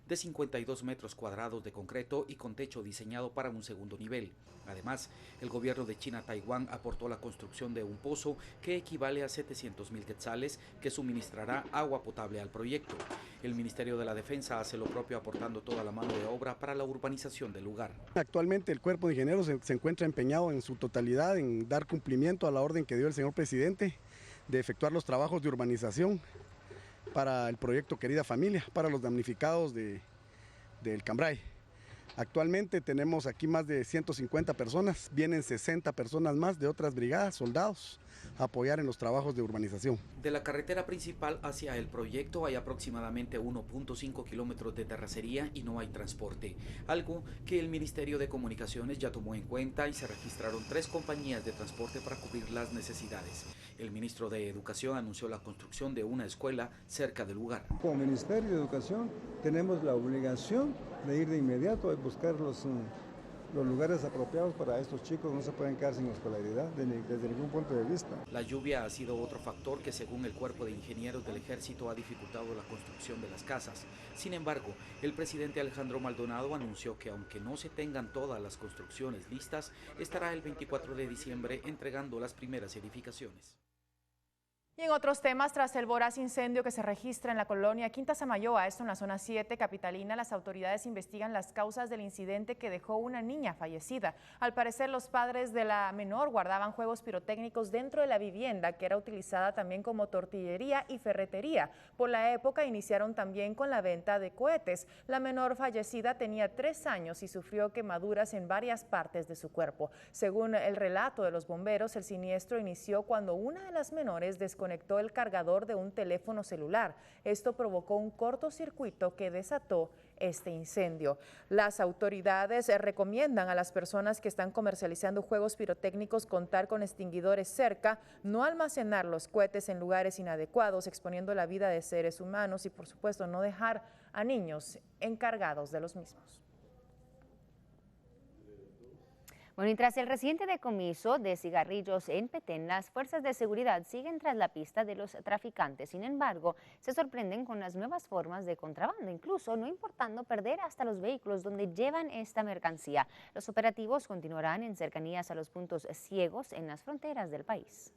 de 52 metros cuadrados de concreto y con techo diseñado para un segundo nivel. Además, el gobierno de China Taiwán aportó la construcción de un pozo que equivale a 700.000 quetzales que suministrará agua potable al proyecto. El Ministerio de la Defensa hace lo propio aportando toda la mano de obra para la urbanización del lugar. Actualmente el Cuerpo de Ingenieros se encuentra empeñado en su totalidad en dar cumplimiento a la orden que dio el señor presidente de efectuar los trabajos de urbanización para el proyecto Querida Familia, para los damnificados del Cambrai. Actualmente tenemos aquí más de 150 personas, vienen 60 personas más de otras brigadas, soldados, a apoyar en los trabajos de urbanización. De la carretera principal hacia el proyecto hay aproximadamente 1.5 kilómetros de terracería y no hay transporte, algo que el Ministerio de Comunicaciones ya tomó en cuenta y se registraron 3 compañías de transporte para cubrir las necesidades. El ministro de Educación anunció la construcción de una escuela cerca del lugar. Como Ministerio de Educación tenemos la obligación de ir de inmediato a buscar los lugares apropiados para estos chicos. No se pueden quedar sin escolaridad desde ningún punto de vista. La lluvia ha sido otro factor que, según el Cuerpo de Ingenieros del Ejército, ha dificultado la construcción de las casas. Sin embargo, el presidente Alejandro Maldonado anunció que aunque no se tengan todas las construcciones listas, estará el 24 de diciembre entregando las primeras edificaciones. Y en otros temas, tras el voraz incendio que se registra en la colonia Quinta Samayoa, esto en la zona 7 capitalina, las autoridades investigan las causas del incidente que dejó una niña fallecida. Al parecer, los padres de la menor guardaban juegos pirotécnicos dentro de la vivienda, que era utilizada también como tortillería y ferretería. Por la época, iniciaron también con la venta de cohetes. La menor fallecida tenía 3 años y sufrió quemaduras en varias partes de su cuerpo. Según el relato de los bomberos, el siniestro inició cuando una de las menores desconectó el cargador de un teléfono celular. Esto provocó un cortocircuito que desató este incendio. Las autoridades recomiendan a las personas que están comercializando juegos pirotécnicos contar con extinguidores cerca, no almacenar los cohetes en lugares inadecuados, exponiendo la vida de seres humanos y, por supuesto, no dejar a niños encargados de los mismos. Bueno, y tras el reciente decomiso de cigarrillos en Petén, las fuerzas de seguridad siguen tras la pista de los traficantes. Sin embargo, se sorprenden con las nuevas formas de contrabando, incluso no importando perder hasta los vehículos donde llevan esta mercancía. Los operativos continuarán en cercanías a los puntos ciegos en las fronteras del país.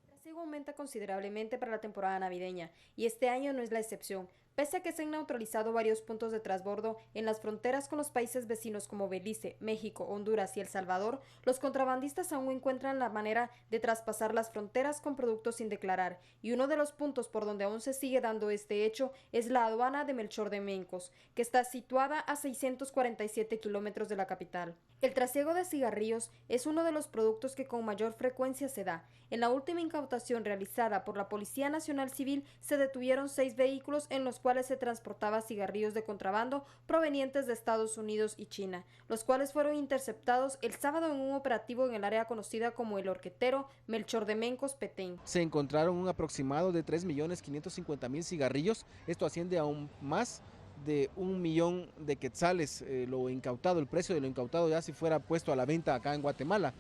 El trasiego aumenta considerablemente para la temporada navideña y este año no es la excepción. Pese a que se han neutralizado varios puntos de transbordo en las fronteras con los países vecinos como Belice, México, Honduras y El Salvador, los contrabandistas aún encuentran la manera de traspasar las fronteras con productos sin declarar, y uno de los puntos por donde aún se sigue dando este hecho es la aduana de Melchor de Mencos, que está situada a 647 kilómetros de la capital. El trasiego de cigarrillos es uno de los productos que con mayor frecuencia se da. En la última incautación realizada por la Policía Nacional Civil se detuvieron 6 vehículos en los cuales se transportaba cigarrillos de contrabando provenientes de Estados Unidos y China, los cuales fueron interceptados el sábado en un operativo en el área conocida como El Horquetero, Melchor de Mencos, Petén. Se encontraron un aproximado de 3.550.000 cigarrillos, esto asciende a más de 1 millón de quetzales, lo incautado, el precio de lo incautado ya si fuera puesto a la venta acá en Guatemala.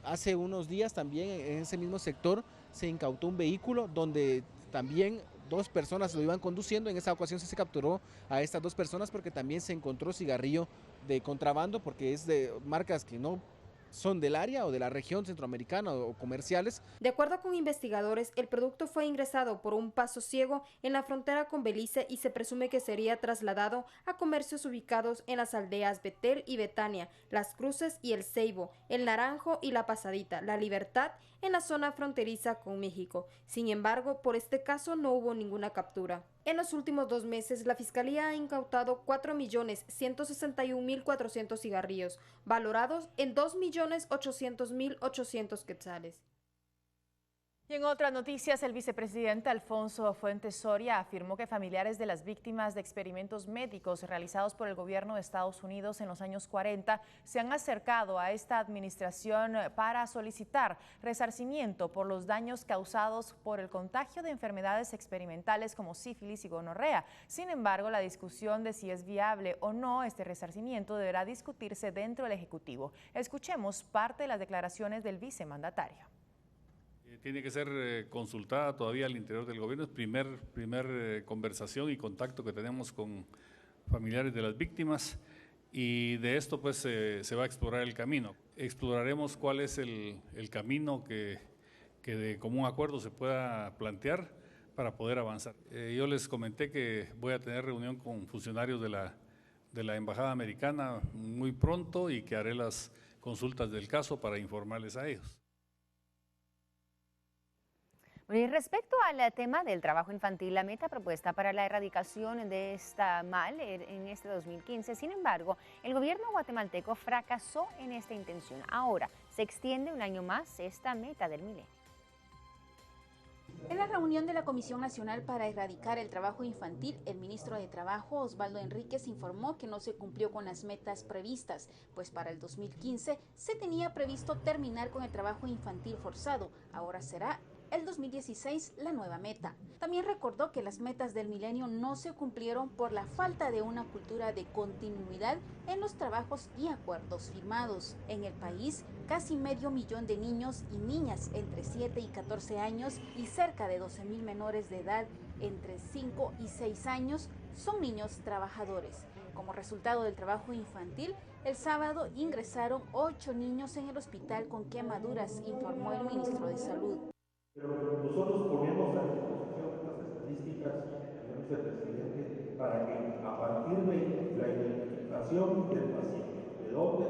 Hace unos días también en ese mismo sector se incautó un vehículo donde también 2 personas lo iban conduciendo. En esa ocasión se capturó a estas 2 personas porque también se encontró cigarrillo de contrabando, porque es de marcas que no son del área o de la región centroamericana o comerciales. De acuerdo con investigadores, el producto fue ingresado por un paso ciego en la frontera con Belice y se presume que sería trasladado a comercios ubicados en las aldeas Betel y Betania, Las Cruces y El Ceibo, El Naranjo y La Pasadita, La Libertad, en la zona fronteriza con México. Sin embargo, por este caso no hubo ninguna captura. En los últimos 2 meses, la Fiscalía ha incautado 4.161.400 cigarrillos, valorados en 2.800.800 quetzales. Y en otras noticias, el vicepresidente Alfonso Fuentes Soria afirmó que familiares de las víctimas de experimentos médicos realizados por el gobierno de Estados Unidos en los años 40 se han acercado a esta administración para solicitar resarcimiento por los daños causados por el contagio de enfermedades experimentales como sífilis y gonorrea. Sin embargo, la discusión de si es viable o no este resarcimiento deberá discutirse dentro del Ejecutivo. Escuchemos parte de las declaraciones del vicemandatario. Tiene que ser consultada todavía al interior del gobierno. Es primer conversación y contacto que tenemos con familiares de las víctimas, y de esto pues se va a explorar el camino. Exploraremos cuál es el camino que de común acuerdo se pueda plantear para poder avanzar. Yo les comenté que voy a tener reunión con funcionarios de la Embajada Americana muy pronto y que haré las consultas del caso para informarles a ellos. Y respecto al tema del trabajo infantil, la meta propuesta para la erradicación de esta mal en este 2015, sin embargo, el gobierno guatemalteco fracasó en esta intención. Ahora se extiende un año más esta meta del milenio. En la reunión de la Comisión Nacional para Erradicar el Trabajo Infantil, el ministro de Trabajo, Osvaldo Enríquez, informó que no se cumplió con las metas previstas, pues para el 2015 se tenía previsto terminar con el trabajo infantil forzado. Ahora será el 2016 la nueva meta. También recordó que las metas del milenio no se cumplieron por la falta de una cultura de continuidad en los trabajos y acuerdos firmados. En el país, casi 500,000 de niños y niñas entre 7 y 14 años y cerca de 12,000 menores de edad entre 5 y 6 años son niños trabajadores. Como resultado del trabajo infantil, el sábado ingresaron 8 niños en el hospital con quemaduras, informó el ministro de Salud. Pero nosotros ponemos a disposición las estadísticas, señor vicepresidente, para que a partir de la identificación del paciente, de dónde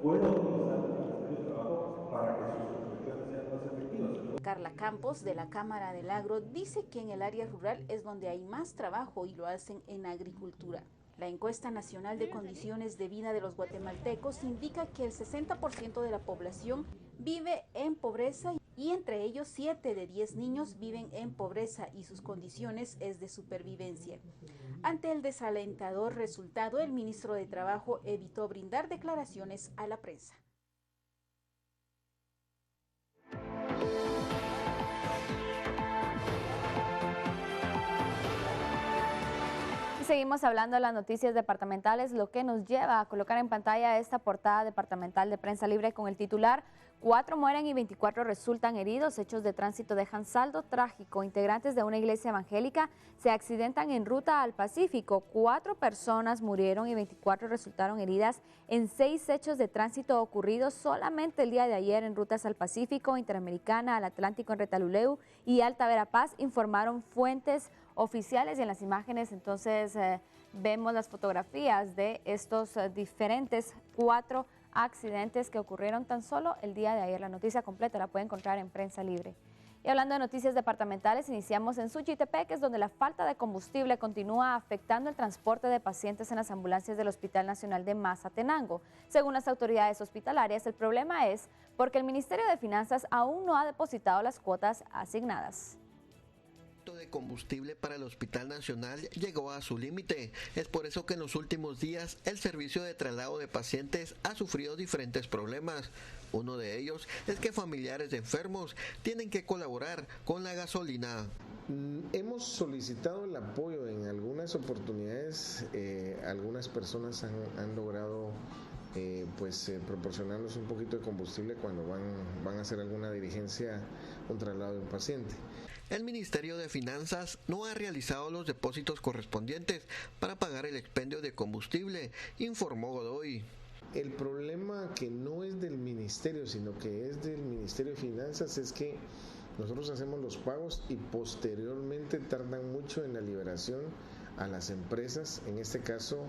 pueda utilizar el Ministerio de Trabajo para que sus intervenciones sean más efectivas. Carla Campos, de la Cámara del Agro, dice que en el área rural es donde hay más trabajo y lo hacen en agricultura. La encuesta nacional de condiciones de vida de los guatemaltecos indica que el 60% de la población vive en pobreza y entre ellos 7 de 10 niños viven en pobreza y sus condiciones es de supervivencia. Ante el desalentador resultado, el ministro de Trabajo evitó brindar declaraciones a la prensa. Seguimos hablando de las noticias departamentales, lo que nos lleva a colocar en pantalla esta portada departamental de Prensa Libre con el titular: 4 mueren y 24 resultan heridos, hechos de tránsito dejan saldo trágico. Integrantes de una iglesia evangélica se accidentan en ruta al Pacífico. 4 personas murieron y 24 resultaron heridas en 6 hechos de tránsito ocurridos solamente el día de ayer en rutas al Pacífico, Interamericana, al Atlántico en Retaluleu y Alta Verapaz, informaron fuentes oficiales. Y en las imágenes entonces vemos las fotografías de estos diferentes 4 accidentes que ocurrieron tan solo el día de ayer. La noticia completa la puede encontrar en Prensa Libre. Y hablando de noticias departamentales, iniciamos en Suchitepec, es donde la falta de combustible continúa afectando el transporte de pacientes en las ambulancias del Hospital Nacional de Mazatenango. Según las autoridades hospitalarias, el problema es porque el Ministerio de Finanzas aún no ha depositado las cuotas asignadas de combustible para el Hospital Nacional llegó a su límite. Es por eso que en los últimos días el servicio de traslado de pacientes ha sufrido diferentes problemas. Uno de ellos es que familiares de enfermos tienen que colaborar con la gasolina. Hemos solicitado el apoyo en algunas oportunidades. Algunas personas han logrado proporcionarnos un poquito de combustible cuando van a hacer alguna diligencia, un traslado de un paciente. El Ministerio de Finanzas no ha realizado los depósitos correspondientes para pagar el expendio de combustible, informó Godoy. El problema que no es del ministerio, sino que es del Ministerio de Finanzas, es que nosotros hacemos los pagos y posteriormente tardan mucho en la liberación a las empresas, en este caso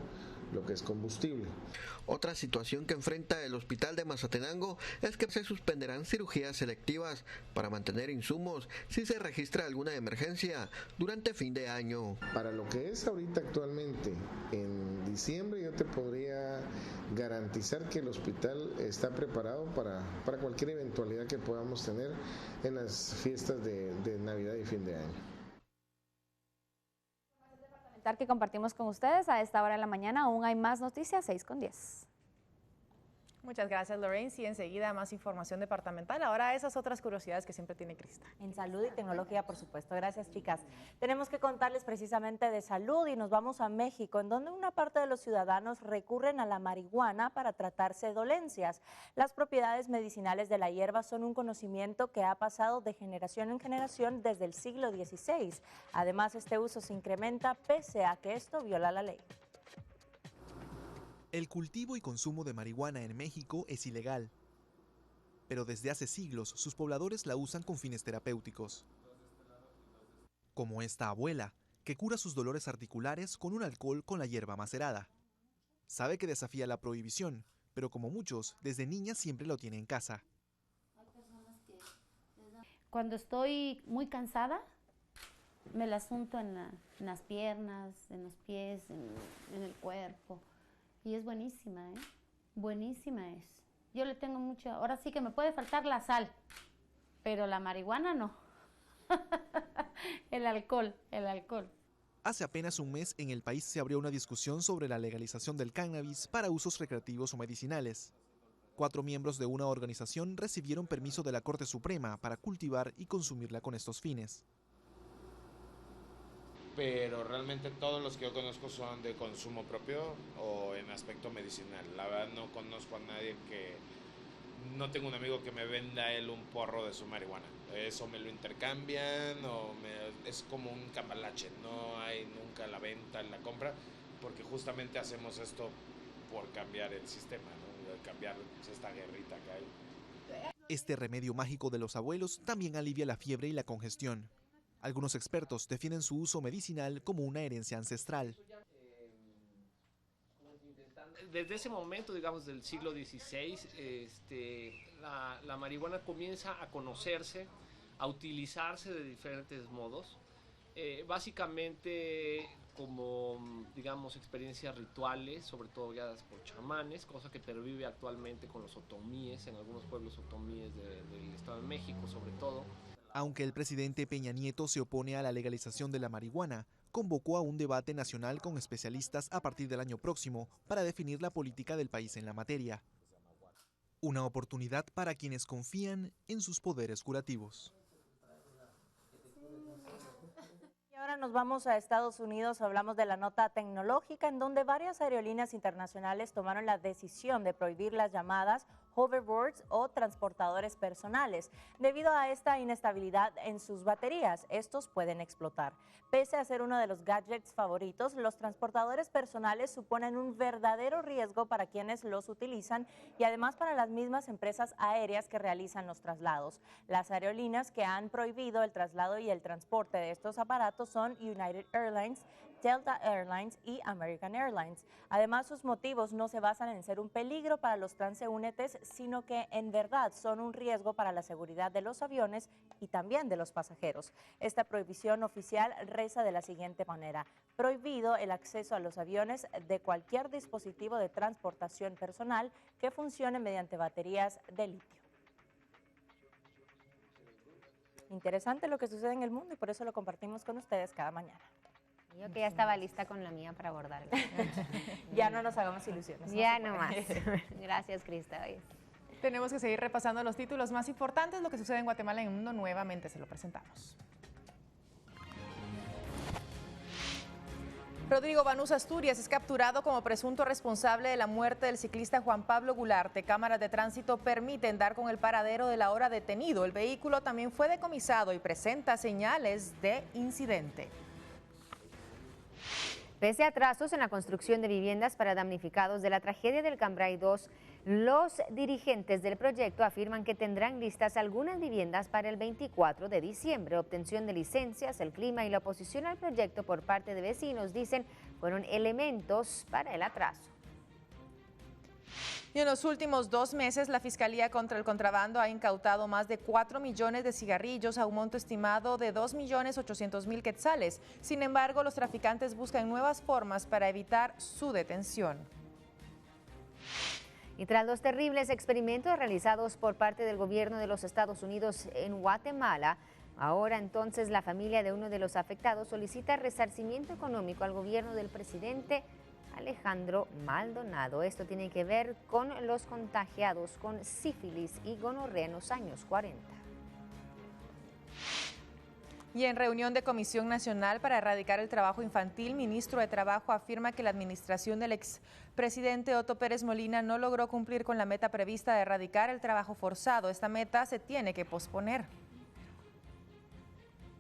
lo que es combustible. Otra situación que enfrenta el Hospital de Mazatenango es que se suspenderán cirugías selectivas para mantener insumos si se registra alguna emergencia durante fin de año. Para lo que es ahorita actualmente, en diciembre yo te podría garantizar que el hospital está preparado para cualquier eventualidad que podamos tener en las fiestas de Navidad y fin de año. Que compartimos con ustedes a esta hora de la mañana. Aún hay más noticias, 6:10. Muchas gracias, Lorraine. Sí, enseguida más información departamental. Ahora esas otras curiosidades que siempre tiene Crista. En salud y tecnología, por supuesto. Gracias, chicas. Tenemos que contarles precisamente de salud y nos vamos a México, en donde una parte de los ciudadanos recurren a la marihuana para tratarse dolencias. Las propiedades medicinales de la hierba son un conocimiento que ha pasado de generación en generación desde el siglo XVI. Además, este uso se incrementa pese a que esto viola la ley. El cultivo y consumo de marihuana en México es ilegal, pero desde hace siglos sus pobladores la usan con fines terapéuticos. Como esta abuela, que cura sus dolores articulares con un alcohol con la hierba macerada. Sabe que desafía la prohibición, pero como muchos, desde niña siempre lo tiene en casa. Cuando estoy muy cansada, me la unto en las piernas, en los pies, en el cuerpo. Y es buenísima, ¿eh? Buenísima es. Yo le tengo mucho, ahora sí que me puede faltar la sal, pero la marihuana no. El alcohol. Hace apenas un mes en el país se abrió una discusión sobre la legalización del cannabis para usos recreativos o medicinales. 4 miembros de una organización recibieron permiso de la Corte Suprema para cultivar y consumirla con estos fines. Pero realmente todos los que yo conozco son de consumo propio o en aspecto medicinal. La verdad no conozco a nadie no tengo un amigo que me venda él un porro de su marihuana. Eso me lo intercambian es como un cambalache, no hay nunca la venta, la compra, porque justamente hacemos esto por cambiar el sistema, ¿no? Cambiar esta guerrita que hay. Este remedio mágico de los abuelos también alivia la fiebre y la congestión. Algunos expertos definen su uso medicinal como una herencia ancestral. Desde ese momento, digamos, del siglo XVI, la marihuana comienza a conocerse, a utilizarse de diferentes modos, básicamente como, digamos, experiencias rituales, sobre todo guiadas por chamanes, cosa que pervive actualmente con los otomíes, en algunos pueblos otomíes del Estado de México, sobre todo. Aunque el presidente Peña Nieto se opone a la legalización de la marihuana, convocó a un debate nacional con especialistas a partir del año próximo para definir la política del país en la materia. Una oportunidad para quienes confían en sus poderes curativos. Y ahora nos vamos a Estados Unidos, hablamos de la nota tecnológica, en donde varias aerolíneas internacionales tomaron la decisión de prohibir las llamadas hoverboards o transportadores personales. Debido a esta inestabilidad en sus baterías, estos pueden explotar. Pese a ser uno de los gadgets favoritos, los transportadores personales suponen un verdadero riesgo para quienes los utilizan y además para las mismas empresas aéreas que realizan los traslados. Las aerolíneas que han prohibido el traslado y el transporte de estos aparatos son United Airlines, Delta Airlines y American Airlines. Además, sus motivos no se basan en ser un peligro para los transeúntes, sino que en verdad son un riesgo para la seguridad de los aviones y también de los pasajeros. Esta prohibición oficial reza de la siguiente manera: prohibido el acceso a los aviones de cualquier dispositivo de transportación personal que funcione mediante baterías de litio. Interesante lo que sucede en el mundo y por eso lo compartimos con ustedes cada mañana. Yo que ya estaba lista con la mía para abordarla. Ya no nos hagamos ilusiones. Ya no más. Gracias, Crista. Tenemos que seguir repasando los títulos más importantes, lo que sucede en Guatemala y en el mundo. Nuevamente se lo presentamos. Rodrigo Banús Asturias es capturado como presunto responsable de la muerte del ciclista Juan Pablo Gularte. Cámaras de tránsito permiten dar con el paradero del ahora detenido. El vehículo también fue decomisado y presenta señales de incidente. Pese a atrasos en la construcción de viviendas para damnificados de la tragedia del Cambrai 2, los dirigentes del proyecto afirman que tendrán listas algunas viviendas para el 24 de diciembre. Obtención de licencias, el clima y la oposición al proyecto por parte de vecinos, dicen, fueron elementos para el atraso. Y en los últimos 2 meses, la Fiscalía contra el Contrabando ha incautado más de 4 millones de cigarrillos a un monto estimado de 2.800.000 quetzales. Sin embargo, los traficantes buscan nuevas formas para evitar su detención. Y tras los terribles experimentos realizados por parte del gobierno de los Estados Unidos en Guatemala, ahora entonces la familia de uno de los afectados solicita resarcimiento económico al gobierno del presidente Alejandro Maldonado. Esto tiene que ver con los contagiados con sífilis y gonorrea en los años 40. Y en reunión de Comisión Nacional para Erradicar el Trabajo Infantil, ministro de Trabajo afirma que la administración del expresidente Otto Pérez Molina no logró cumplir con la meta prevista de erradicar el trabajo forzado. Esta meta se tiene que posponer.